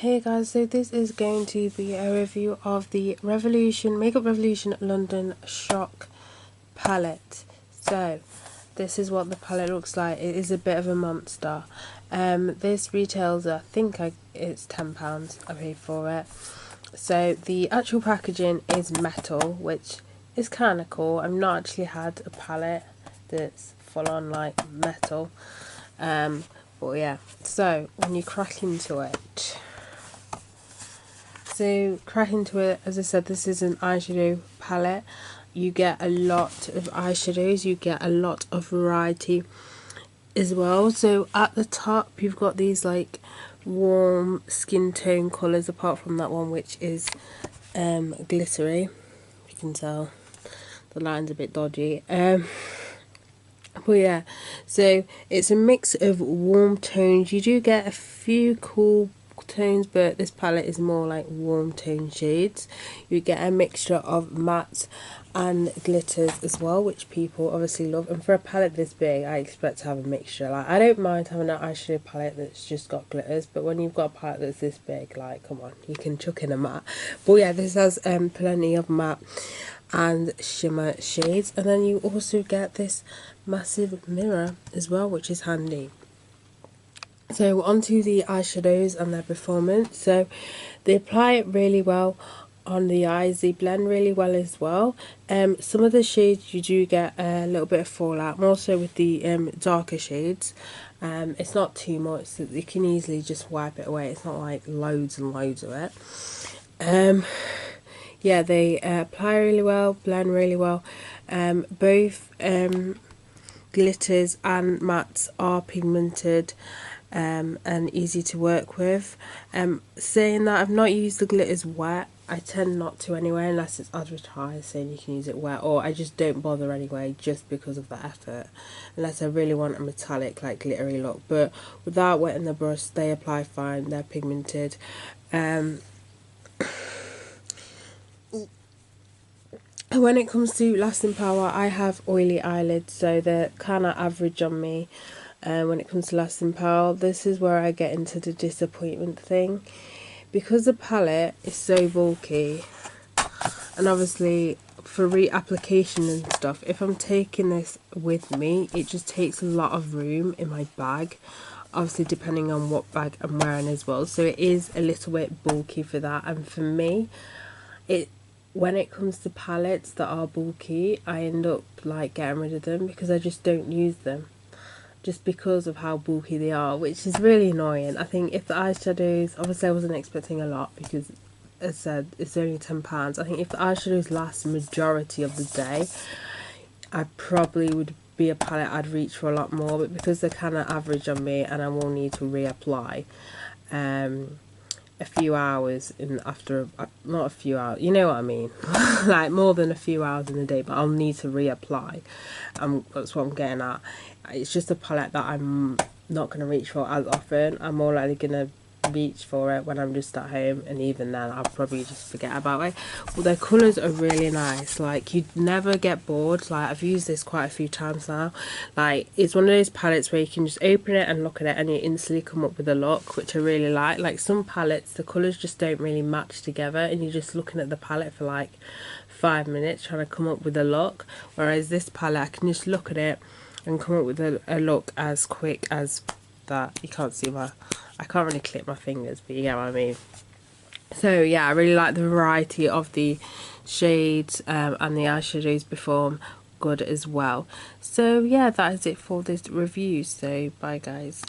Hey guys, so this is going to be a review of the Makeup Revolution London Shock palette. So this is what the palette looks like. It is a bit of a monster. This retails, it's £10 I paid for it. So the actual packaging is metal, which is kind of cool. I've not actually had a palette that's full on like metal. But yeah, so when you crack into it, as I said, this is an eyeshadow palette. You get a lot of eyeshadows, you get a lot of variety as well. So at the top you've got these like warm skin tone colours, apart from that one which is glittery. You can tell the line's a bit dodgy. But yeah, so it's a mix of warm tones. You do get a few cool tones, but this palette is more like warm tone shades. You get a mixture of matte and glitters as well, which people obviously love. And for a palette this big, I expect to have a mixture. Like, I don't mind having an eyeshadow palette that's just got glitters, but when you've got a palette that's this big, like, come on, you can chuck in a matte. But yeah, this has plenty of matte and shimmer shades, and then you also get this massive mirror as well, which is handy. So onto the eyeshadows and their performance. So they apply it really well on the eyes, they blend really well as well. Some of the shades you do get a little bit of fallout, more so with the darker shades. It's not too much, so you can easily just wipe it away. It's not like loads and loads of it. Yeah, they apply really well, blend really well. Both glitters and mattes are pigmented and easy to work with. Saying that, I've not used the glitters wet. I tend not to anyway, unless it's advertised saying you can use it wet, or I just don't bother anyway, just because of the effort, unless I really want a metallic like glittery look. But without wetting the brush, they apply fine, they're pigmented. When it comes to lasting power, I have oily eyelids, so they're kind of average on me. When it comes to lasting power, this is where I get into the disappointment thing, because the palette is so bulky, and obviously for reapplication and stuff, if I'm taking this with me, it just takes a lot of room in my bag, obviously depending on what bag I'm wearing as well. So it is a little bit bulky for that, and for me, when it comes to palettes that are bulky, I end up like getting rid of them because I just don't use them, just because of how bulky they are, which is really annoying. I think if the eyeshadows, obviously I wasn't expecting a lot because, as I said, it's only £10. I think if the eyeshadows last the majority of the day, I probably would be a palette I'd reach for a lot more, but because they're kind of average on me and I will need to reapply a few hours after, not a few hours, you know what I mean, like more than a few hours in the day, but I'll need to reapply. That's what I'm getting at. It's just a palette that I'm not going to reach for as often. I'm more likely going to reach for it when I'm just at home, and even then I'll probably just forget about it. But their colours are really nice, like you'd never get bored. Like, I've used this quite a few times now. Like, it's one of those palettes where you can just open it and look at it and you instantly come up with a look, which I really like. Like, some palettes, the colours just don't really match together and you're just looking at the palette for like 5 minutes trying to come up with a look, whereas this palette, I can just look at it and come up with a look as quick as that. You can't see I can't really clip my fingers, but you get what I mean. So yeah, I really like the variety of the shades, and the eyeshadows perform good as well. So yeah, that is it for this review. So bye guys.